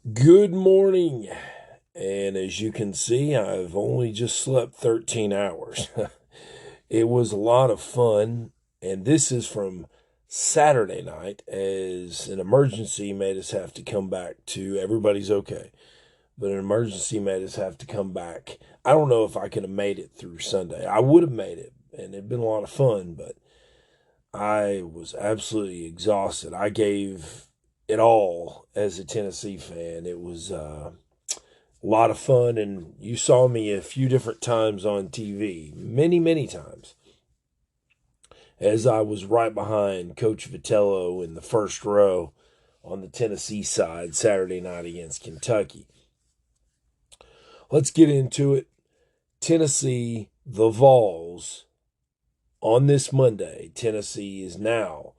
Good morning. And as you can see, I've only just slept 13 hours. It was a lot of fun. And this is from Saturday night, as an emergency made us have to come back to everybody's okay. But an emergency made us have to come back. I don't know if I could have made it through Sunday. I would have made it, and it'd been a lot of fun, but I was absolutely exhausted. I gave it all as a Tennessee fan. It was a lot of fun, and you saw me a few different times on TV, many times, as I was right behind Coach Vitello in the first row on the Tennessee side Saturday night against Kentucky. Let's get into it. Tennessee, the Vols, on this Monday. Tennessee is now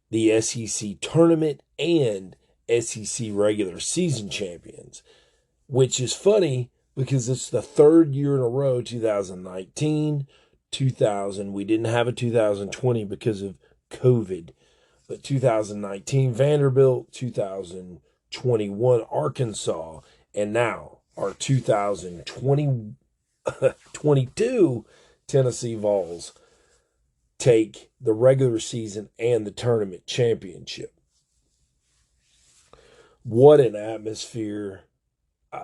the SEC tournament and SEC regular season champions, which is funny because it's the third year in a row, 2019, 2000. We didn't have a 2020 because of COVID, but 2019 Vanderbilt, 2021 Arkansas, and now our 2022 Tennessee Vols take the regular season and the tournament championship. What an atmosphere.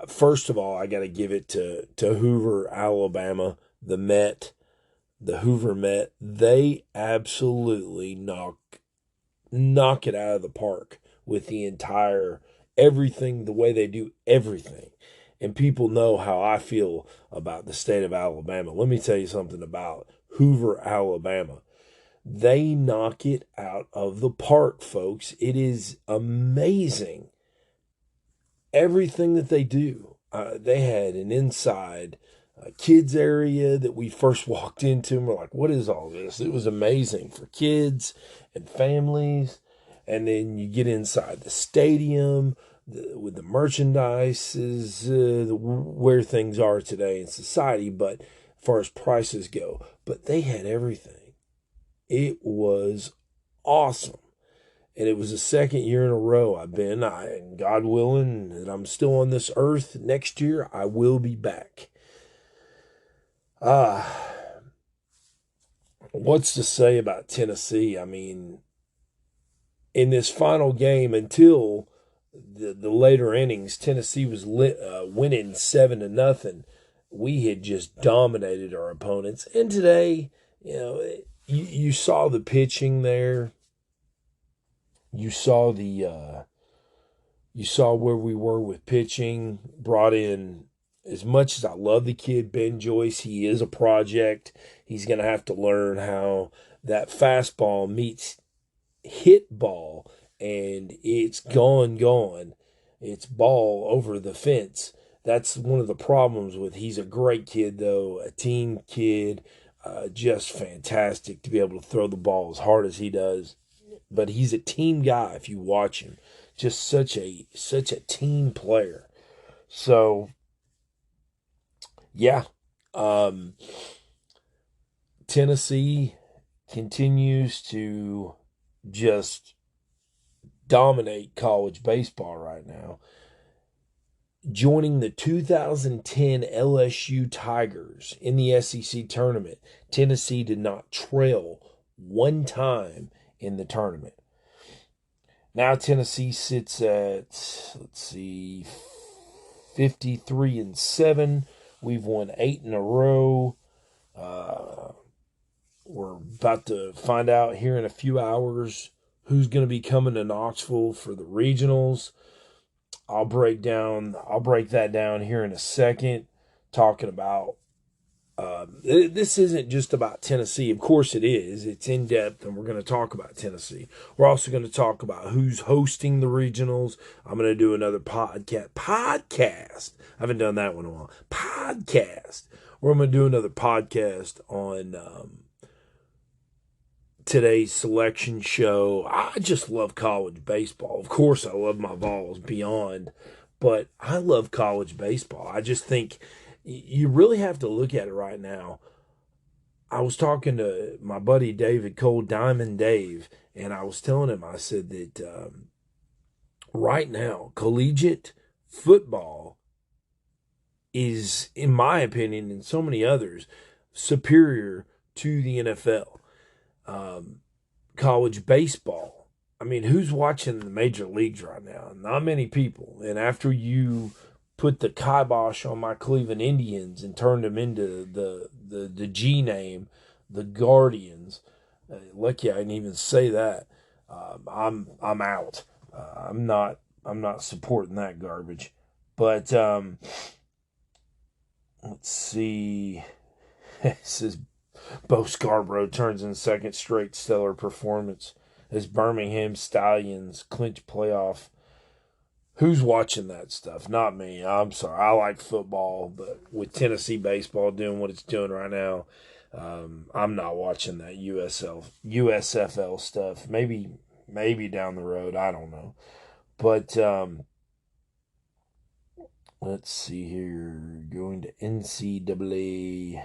First of all, I got to give it to Hoover, Alabama, the Met, the Hoover Met. They absolutely knock it out of the park with the entire everything, the way they do everything. And people know how I feel about the state of Alabama. Let me tell you something about Hoover, Alabama. They knock it out of the park, folks. It is amazing everything that they do. They had an inside kids area that we first walked into, and we're like, what is all this? It was amazing for kids and families. And then you get inside the stadium with the merchandise is where things are today in society, but as far as prices go. But they had everything. It was awesome. And it was the second year in a row I've been. And God willing, that I'm still on this earth next year, I will be back. What's to say about Tennessee? I mean, in this final game, until the later innings, Tennessee was winning 7-0. We had just dominated our opponents. And today, you saw the pitching there. You saw where we were with pitching. Brought in, as much as I love the kid Ben Joyce, he is a project. He's going to have to learn how that fastball meets hit ball, and it's gone. It's ball over the fence. That's one of the problems with. He's a great kid though, a team kid, just fantastic to be able to throw the ball as hard as he does. But he's a team guy. If you watch him, just such a team player. So yeah, Tennessee continues to just dominate college baseball right now. Joining the 2010 LSU Tigers in the SEC tournament, Tennessee did not trail one time in the tournament. Now Tennessee sits at, 53-7. We've won 8 in a row. We're about to find out here in a few hours who's going to be coming to Knoxville for the regionals. I'll break that down here in a second, talking about this isn't just about Tennessee. Of course it is. It's in depth, and we're going to talk about Tennessee. We're also going to talk about who's hosting the regionals. I'm going to do another podcast. I haven't done that one in a while. Podcast. We're going to do another podcast on today's selection show. I just love college baseball. Of course, I love my Vols beyond, but I love college baseball. I just think you really have to look at it right now. I was talking to my buddy David Cole, Diamond Dave, and I was telling him, I said that right now, collegiate football is, in my opinion, and so many others, superior to the NFL. Um, College baseball. I mean, who's watching the major leagues right now? Not many people. And after you put the kibosh on my Cleveland Indians and turned them into the G name, the Guardians, lucky I didn't even say that. I'm out. I'm not supporting that garbage. But let's see. It says Bo Scarborough turns in second straight stellar performance as Birmingham Stallions clinch playoff. Who's watching that stuff? Not me. I'm sorry. I like football, but with Tennessee baseball doing what it's doing right now, I'm not watching that USFL stuff. Maybe down the road. I don't know. But let's see here. Going to NCAA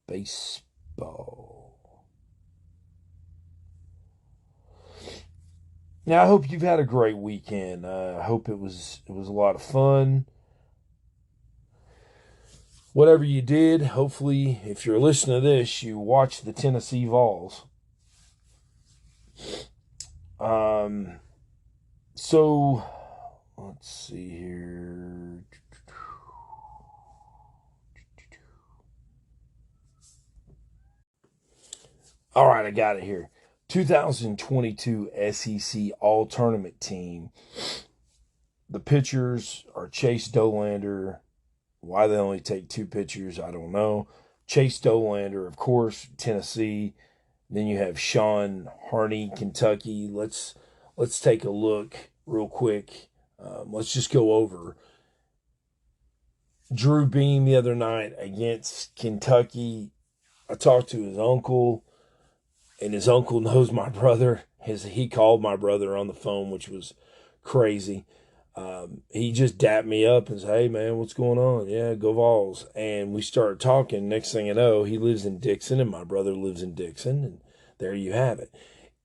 baseball. Now, I hope you've had a great weekend. I hope it was a lot of fun. Whatever you did, hopefully, if you're listening to this, you watched the Tennessee Vols. So let's see here. All right, I got it here. 2022 SEC All Tournament team. The pitchers are Chase Dolander. Why they only take two pitchers, I don't know. Chase Dolander, of course, Tennessee. Then you have Sean Harney, Kentucky. Let's take a look real quick. Let's just go over Drew Beam the other night against Kentucky. I talked to his uncle, and his uncle knows my brother. He called my brother on the phone, which was crazy. He just dapped me up and said, "Hey man, what's going on? Yeah, go Vols." And we started talking. Next thing you know, he lives in Dixon, and my brother lives in Dixon, and there you have it.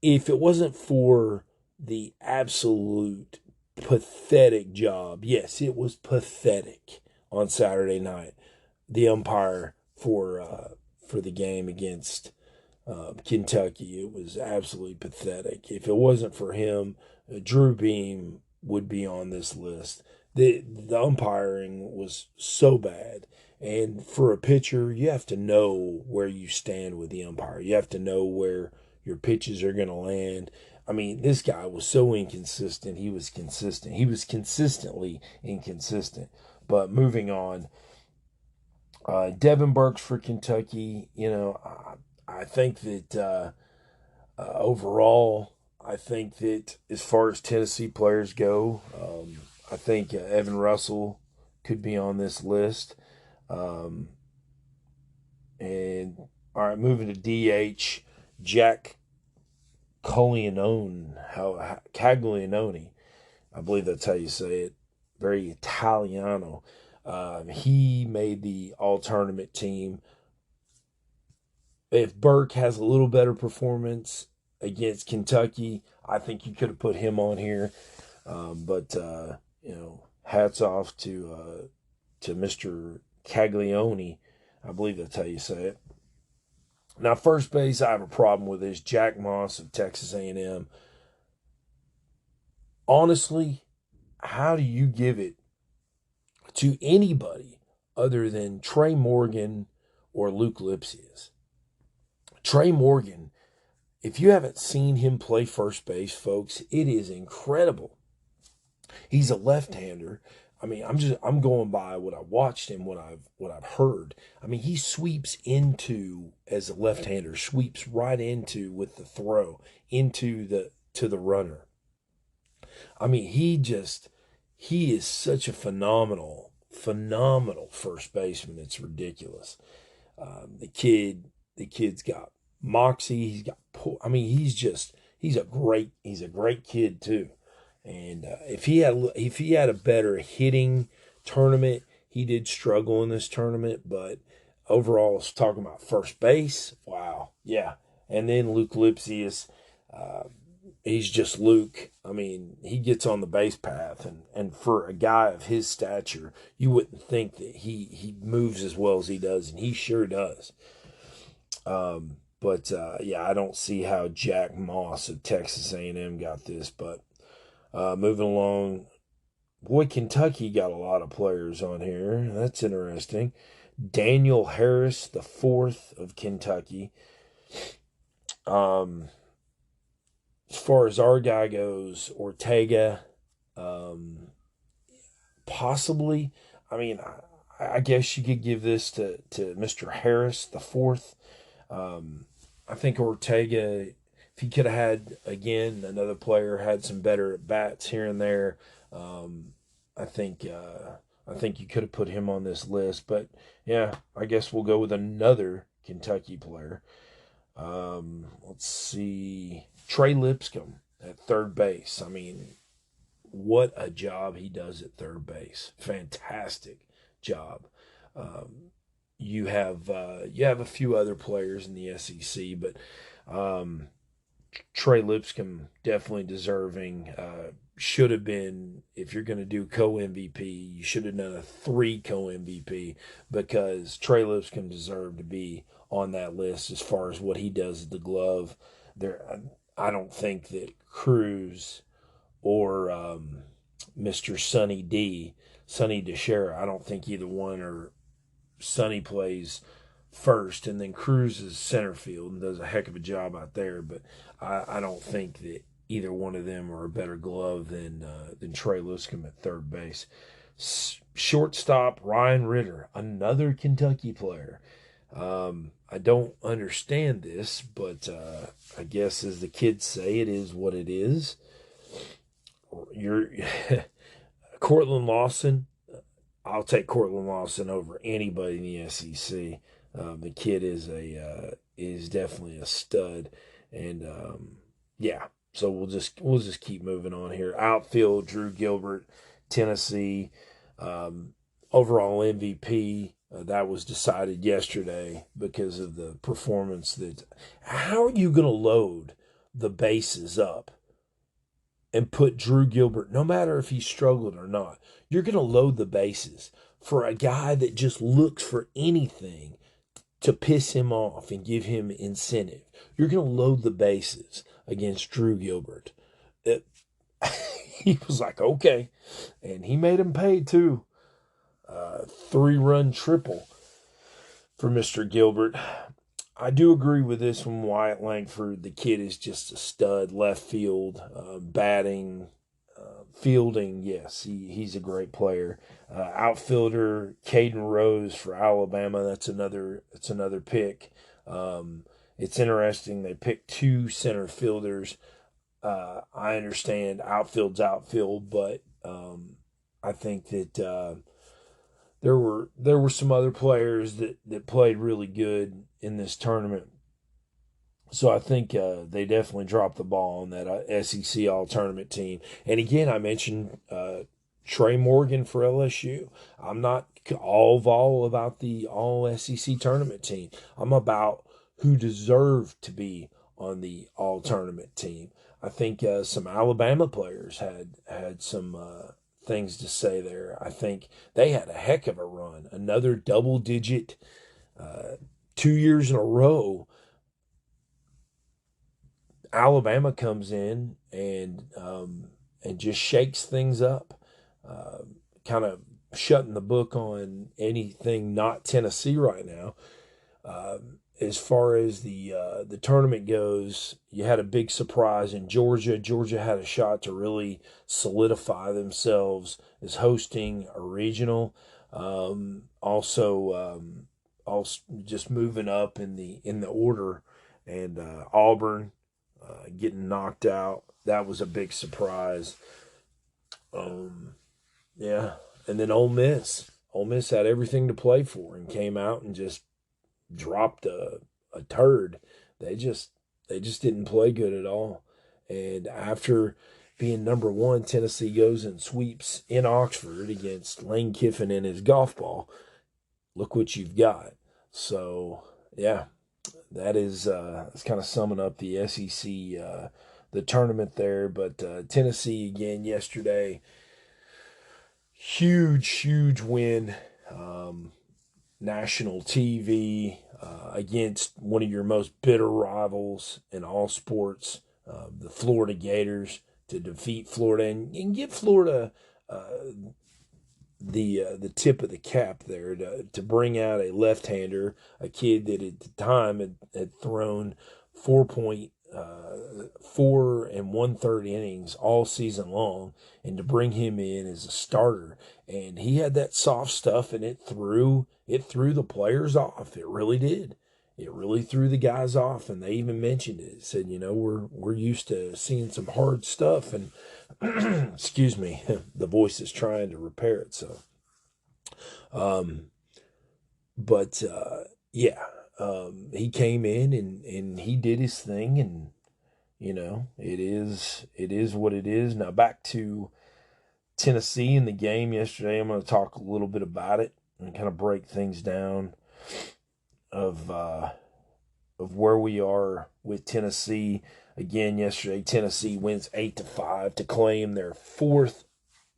If it wasn't for the absolute pathetic job, yes, it was pathetic on Saturday night. The umpire for the game against Kentucky, it was absolutely pathetic. If it wasn't for him, Drew Beam would be on this list. The umpiring was so bad. And for a pitcher, you have to know where you stand with the umpire. You have to know where your pitches are going to land. I mean, this guy was so inconsistent. He was consistent. He was consistently inconsistent. But moving on, Devin Burks for Kentucky. You know, I think that overall, I think that as far as Tennessee players go, I think Evan Russell could be on this list. And all right, moving to DH, Jack Caglianone. I believe that's how you say it. Very Italiano. He made the all-tournament team. If Burke has a little better performance against Kentucky, I think you could have put him on here. But you know, hats off to Mr. Caglione. I believe that's how you say it. Now, first base, I have a problem with is Jack Moss of Texas A&M. Honestly, how do you give it to anybody other than Trey Morgan or Luke Lipsius? Trey Morgan, if you haven't seen him play first base, folks, it is incredible. He's a left-hander. I mean, I'm going by what I watched and what I've heard. I mean, he sweeps into as a left-hander, sweeps right into with the throw into the runner. I mean, he is such a phenomenal first baseman. It's ridiculous. The kid's got moxie. I mean, he's a great kid too. And if he had a better hitting tournament, he did struggle in this tournament. But overall, talking about first base, wow, yeah. And then Luke Lipsius, he's just Luke. I mean, he gets on the base path, and for a guy of his stature, you wouldn't think that he moves as well as he does, and he sure does. But yeah, I don't see how Jack Moss of Texas A&M got this. But moving along, boy, Kentucky got a lot of players on here. That's interesting. Daniel Harris, the fourth of Kentucky. As far as our guy goes, Ortega, possibly. I mean, I guess you could give this to Mr. Harris, the fourth. I think Ortega, if he could have had, again, another player, had some better bats here and there, I think you could have put him on this list. But, yeah, I guess we'll go with another Kentucky player. Let's see. Trey Lipscomb at third base. I mean, what a job he does at third base. Fantastic job. You have a few other players in the SEC, but Trey Lipscomb definitely deserving. Should have been, if you're going to do co-MVP, you should have done a 3 co-MVP, because Trey Lipscomb deserved to be on that list as far as what he does with the glove. I don't think that Cruz or Mr. Sonny DeShera, I don't think either one, or Sonny plays first, and then Cruz is center field and does a heck of a job out there. But I don't think that either one of them are a better glove than Trey Lipscomb at third base. Shortstop, Ryan Ritter, another Kentucky player. I don't understand this, but I guess, as the kids say, it is what it is. Cortland Lawson. I'll take Cortland Lawson over anybody in the SEC. The kid is definitely a stud, and yeah. So we'll just keep moving on here. Outfield, Drew Gilbert, Tennessee. Overall MVP, that was decided yesterday because of the performance. How are you going to load the bases up and put Drew Gilbert, no matter if he struggled or not, you're going to load the bases for a guy that just looks for anything to piss him off and give him incentive? You're going to load the bases against Drew Gilbert. He was like, okay. And he made him pay, too. 3-run triple for Mr. Gilbert. I do agree with this from Wyatt Langford. The kid is just a stud. Left field, batting, fielding. Yes, he's a great player. Outfielder, Caden Rose for Alabama. That's another pick. It's interesting. They picked 2 center fielders. I understand outfield's outfield, but I think that there were some other players that played really good in this tournament. So I think they definitely dropped the ball on that SEC All-Tournament team. And again, I mentioned Trey Morgan for LSU. I'm not all Vol about the All-SEC Tournament team. I'm about who deserved to be on the All-Tournament team. I think some Alabama players had some things to say there. I think they had a heck of a run. Another double-digit 2 years in a row. Alabama comes in and just shakes things up, kind of shutting the book on anything not Tennessee right now. As far as the tournament goes, you had a big surprise in Georgia. Georgia had a shot to really solidify themselves as hosting a regional. Also just moving up in the order, and Auburn getting knocked out. That was a big surprise. Yeah, and then Ole Miss. Ole Miss had everything to play for and came out and just dropped a turd. They just didn't play good at all. And after being number 1, Tennessee goes and sweeps in Oxford against Lane Kiffin and his golf ball. Look what you've got. So yeah, that is that's kind of summing up the SEC the tournament there. But Tennessee again yesterday, huge win, national TV against one of your most bitter rivals in all sports, the Florida Gators, to defeat Florida and give Florida the tip of the cap there to bring out a left-hander, a kid that at the time had thrown 4 and 1/3 innings all season long, and to bring him in as a starter. And he had that soft stuff, and it threw the players off. It really did. It really threw the guys off, and they even mentioned it. Said, we're used to seeing some hard stuff, and excuse me, the voice is trying to repair itself. But yeah, he came in and he did his thing, and it is what it is. Now back to Tennessee in the game yesterday. I'm going to talk a little bit about it and kind of break things down of where we are with Tennessee. Again, yesterday Tennessee wins 8-5 to claim their 4th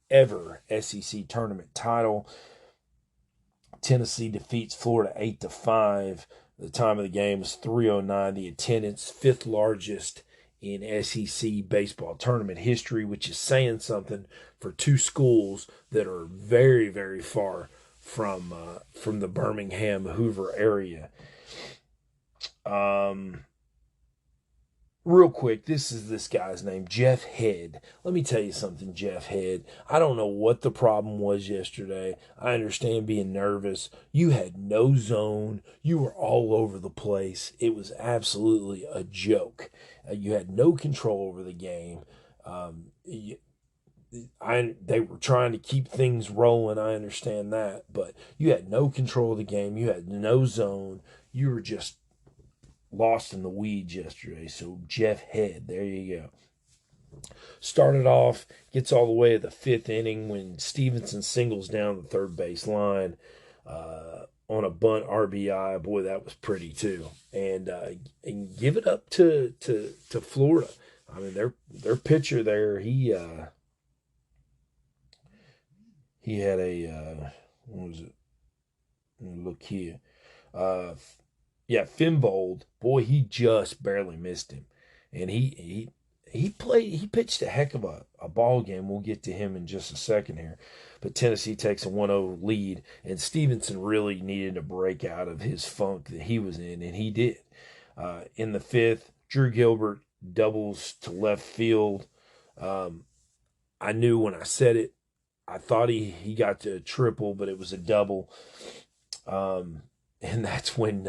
ever SEC tournament title. Tennessee defeats Florida 8-5. The time of the game was 3:09. The attendance, 5th largest in SEC baseball tournament history, which is saying something for two schools that are very, very far from the Birmingham, Hoover area. Real quick, this is this guy's name, Jeff Head. Let me tell you something, Jeff Head. I don't know what the problem was yesterday. I understand being nervous. You had no zone. You were all over the place. It was absolutely a joke. You had no control over the game. They were trying to keep things rolling. I understand that. But you had no control of the game. You had no zone. You were just lost in the weeds yesterday. So Jeff Head, there you go. Started off, gets all the way to the 5th inning when Stevenson singles down the third base line on a bunt RBI. Boy, that was pretty too. And give it up to Florida. I mean, their pitcher there, he had a what was it? Look here. Yeah, Finvold, boy, he just barely missed him. And he pitched a heck of a ball game. We'll get to him in just a second here. But Tennessee takes a 1-0 lead, and Stevenson really needed to break out of his funk that he was in, and he did. In the 5th, Drew Gilbert doubles to left field. I knew when I said it, I thought he got to a triple, but it was a double. And that's when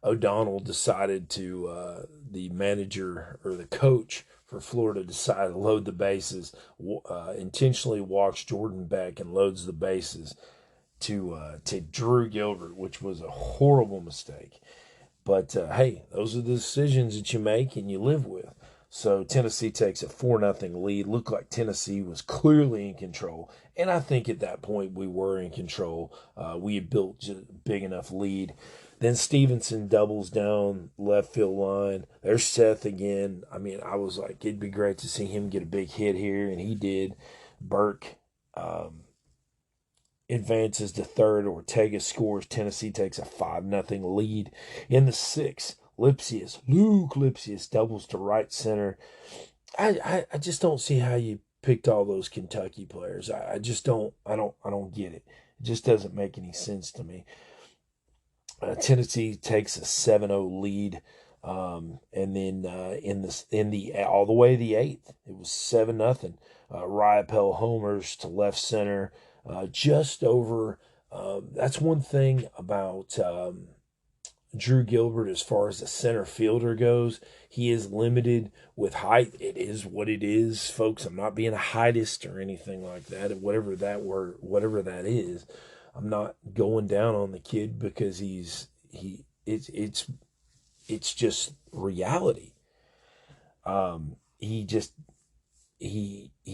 O'Donnell decided to, the manager or the coach for Florida decided to load the bases, intentionally walks Jordan Beck and loads the bases to Drew Gilbert, which was a horrible mistake. But hey, those are the decisions that you make and you live with. So Tennessee takes a 4-0 lead. Looked like Tennessee was clearly in control. And I think at that point we were in control. We had built a big enough lead. Then Stevenson doubles down left field line. There's Seth again. I mean, I was like, it'd be great to see him get a big hit here, and he did. Burke advances to third. Ortega scores. Tennessee takes a 5-0 lead. In the 6th, Luke Lipsius doubles to right center. I just don't see how you picked all those Kentucky players. I just don't get it. It just doesn't make any sense to me. Tennessee takes a 7-0 lead, and then in the all the way to the 8th, it was 7-0. Ryapel homers to left center, just over. That's one thing about Drew Gilbert as far as the center fielder goes. He is limited with height. It is what it is, folks. I'm not being a heightist or anything like that. Whatever that is. I'm not going down on the kid because it's just reality. He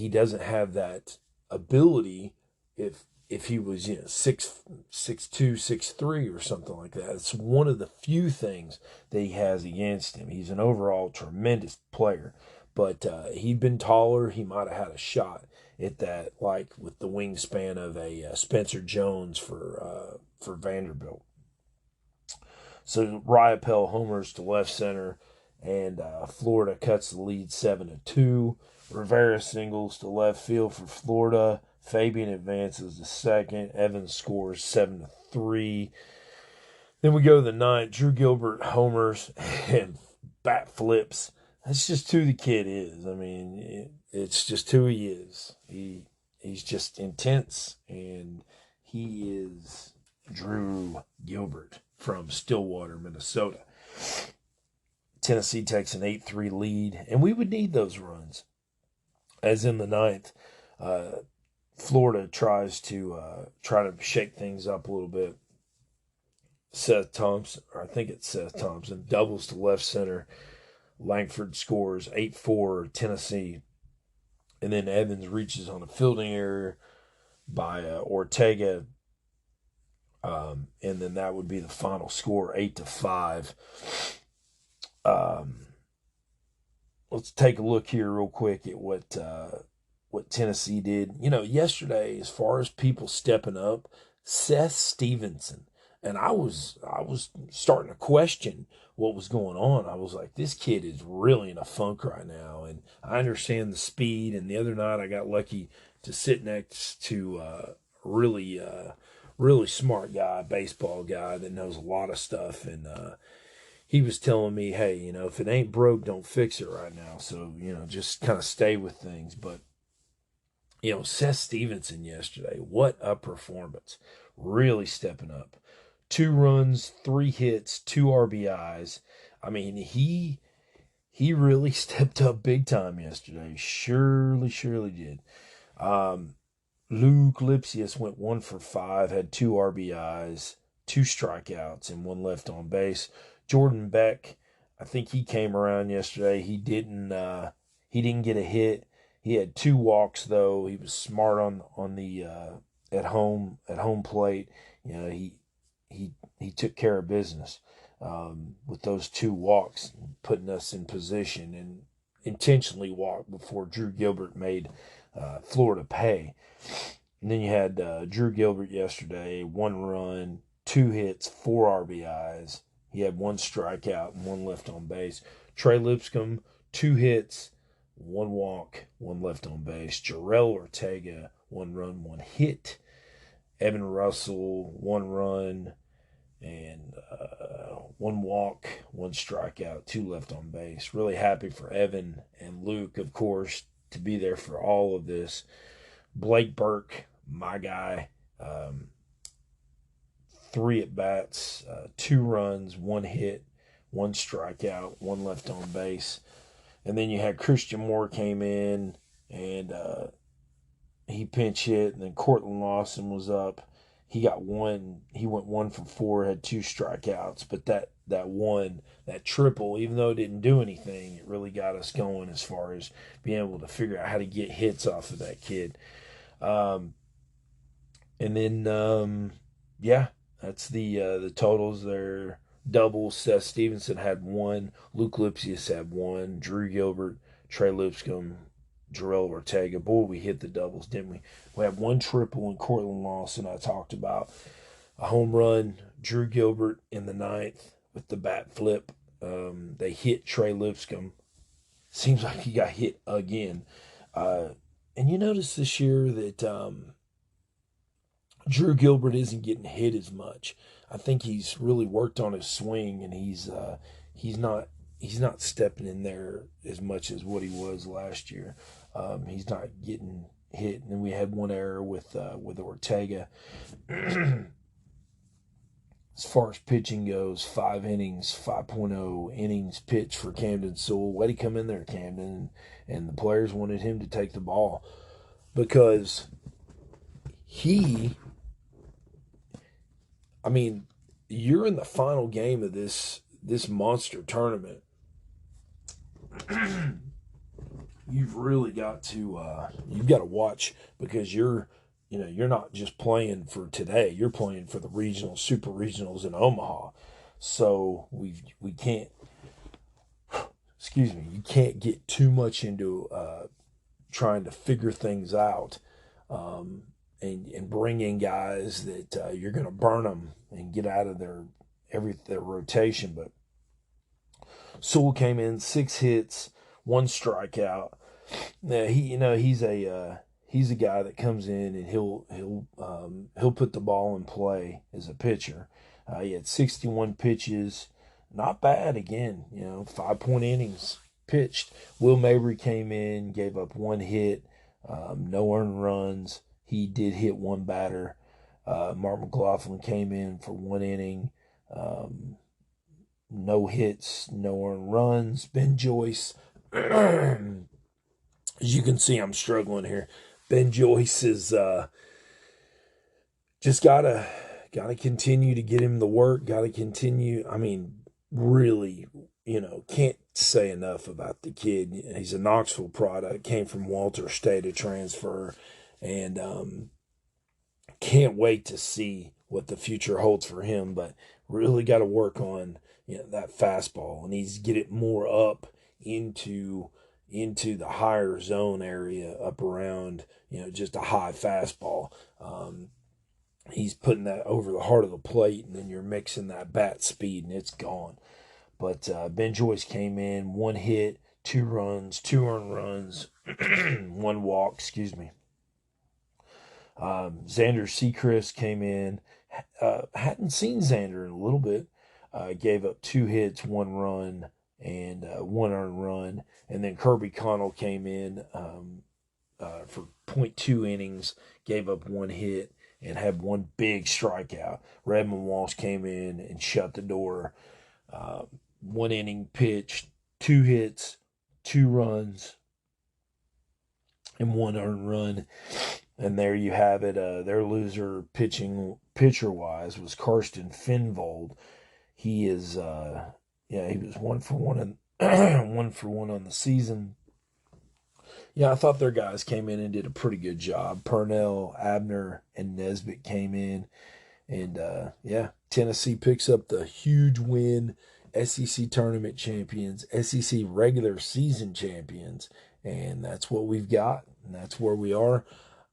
doesn't have that ability if he was 6'2", 6'3", or something like that. It's one of the few things that he has against him. He's an overall tremendous player. But he'd been taller, he might have had a shot at that, like with the wingspan of a Spencer Jones for Vanderbilt. So Riopelle homers to left center, and Florida cuts the lead 7-2. Rivera singles to left field for Florida. Fabian advances to second. Evans scores 7-3. Then we go to the ninth. Drew Gilbert homers and bat flips. That's just who the kid is. I mean, it's just who he is. He's just intense, and he is Drew Gilbert from Stillwater, Minnesota. Tennessee takes an 8-3 lead, and we would need those runs. As in the ninth, Florida tries to shake things up a little bit. Seth Thompson, doubles to left center. Langford scores 8-4 Tennessee. And then Evans reaches on a fielding error by Ortega. And then that would be the final score, 8-5. Let's take a look here real quick at what Tennessee did. Yesterday, as far as people stepping up, Seth Stevenson. And I was starting to question what was going on. I was like, this kid is really in a funk right now. And I understand the speed. And the other night I got lucky to sit next to a really smart guy, baseball guy that knows a lot of stuff. And he was telling me, hey, if it ain't broke, don't fix it right now. So, just kind of stay with things. But, Seth Stevenson yesterday, what a performance. Really stepping up. 2 runs, 3 hits, 2 RBIs. I mean, he really stepped up big time yesterday. Surely did. Luke Lipsius went 1 for 5, had 2 RBIs, 2 strikeouts, and 1 left on base. Jordan Beck, I think he came around yesterday. He didn't get a hit. He had 2 walks though. He was smart on the at home plate. He took care of business with those 2 walks, putting us in position, and intentionally walked before Drew Gilbert made Florida pay. And then you had Drew Gilbert yesterday, 1 run, 2 hits, 4 RBIs. He had 1 strikeout and 1 left on base. Trey Lipscomb, 2 hits, 1 walk, 1 left on base. Jarrell Ortega, 1 run, 1 hit. Evan Russell, 1 run and 1 walk, 1 strikeout, 2 left on base. Really happy for Evan and Luke, of course, to be there for all of this. Blake Burke, my guy, 3 at-bats, 2 runs, 1 hit, 1 strikeout, 1 left on base. And then you had Christian Moore came in, and he pinch hit, and then Cortland Lawson was up. He got 1. He went 1 for 4, had 2 strikeouts. But that triple, even though it didn't do anything, it really got us going as far as being able to figure out how to get hits off of that kid. And then, that's the totals there. Doubles. Seth Stevenson had 1. Luke Lipsius had 1. Drew Gilbert, Trey Lipscomb, Jarrell Ortega. Boy, we hit the doubles, didn't we? We had 1 triple in Cortland Lawson I talked about. A home run, Drew Gilbert in the 9th with the bat flip. They hit Trey Lipscomb. Seems like he got hit again. And you notice this year that Drew Gilbert isn't getting hit as much. I think he's really worked on his swing, and he's not stepping in there as much as what he was last year. He's not getting hit. And then we had 1 error with Ortega. As far as pitching goes, 5 innings, 5.0 innings pitched for Camden Sewell. Why'd he come in there, Camden? And the players wanted him to take the ball because you're in the final game of this monster tournament. You've really got to watch, because you're not just playing for today. You're playing for the regionals, super regionals in Omaha. So we can't you can't get too much into trying to figure things out, and bring in guys that you're going to burn them and get out of their rotation. But Sewell came in 6 hits, 1 strikeout. Now he's a guy that comes in and he'll put the ball in play as a pitcher. He had 61 pitches, not bad again. 5-point innings pitched. Will Mabry came in, gave up 1 hit, no earned runs. He did hit 1 batter. Mark McLaughlin came in for 1 inning. No hits, no earned runs. Ben Joyce, as you can see, I'm struggling here. Ben Joyce is just gotta continue to get him the work. Gotta continue. I mean, really, can't say enough about the kid. He's a Knoxville product. Came from Walter State, a transfer, and can't wait to see what the future holds for him. But really got to work on that fastball, and needs to get it more up into the higher zone area, up around just a high fastball. He's putting that over the heart of the plate, and then you're mixing that bat speed, and it's gone. But Ben Joyce came in, 1 hit, 2 runs, 2 earned runs, 1 walk. Excuse me. Xander Sechrist came in. Hadn't seen Xander in a little bit. Gave up 2 hits, 1 run, and 1 earned run. And then Kirby Connell came in for 0.2 innings, gave up 1 hit, and had 1 big strikeout. Redmond Walsh came in and shut the door. 1 inning pitched, 2 hits, 2 runs, and 1 earned run. And there you have it. Their loser pitcher-wise was Karsten Finvold. He is, he was 1 for 1 and 1 for 1 on the season. I thought their guys came in and did a pretty good job. Purnell, Abner, and Nesbitt came in. And, Tennessee picks up the huge win. SEC tournament champions, SEC regular season champions. And that's what we've got. And that's where we are.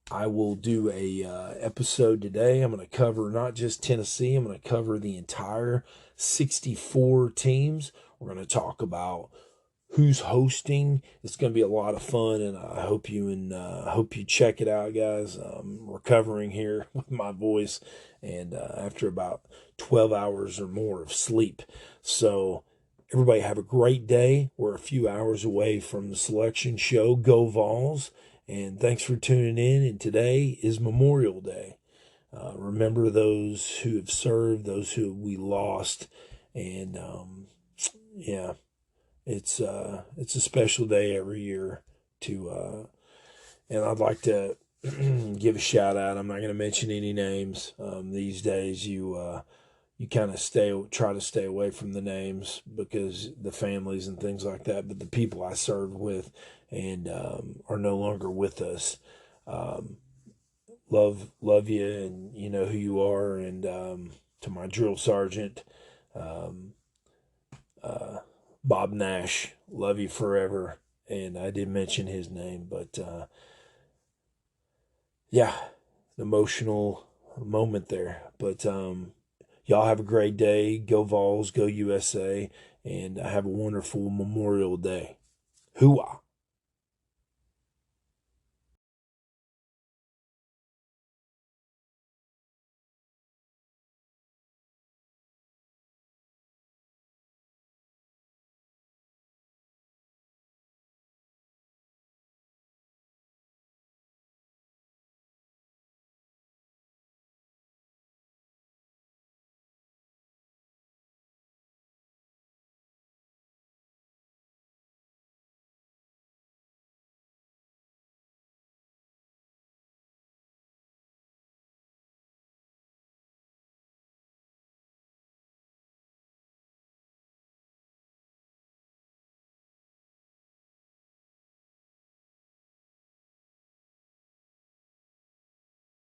I will do a episode today. I'm going to cover not just Tennessee. I'm going to cover the entire 64 teams. We're going to talk about who's hosting. It's going to be a lot of fun, and I hope you check it out, guys. I'm recovering here with my voice, and after about 12 hours or more of sleep. So everybody have a great day. We're a few hours away from the selection show. Go Vols. And thanks for tuning in. And today is Memorial Day. Remember those who have served, those who we lost. And it's a special day every year and I'd like to give a shout out. I'm not going to mention any names. These days you kind of try to stay away from the names because the families and things like that, but the people I served with and are no longer with us. Love you, and you know who you are. And to my drill sergeant, Bob Nash, love you forever. And I did mention his name, but an emotional moment there. But y'all have a great day. Go Vols, go USA, and have a wonderful Memorial Day. Hooah!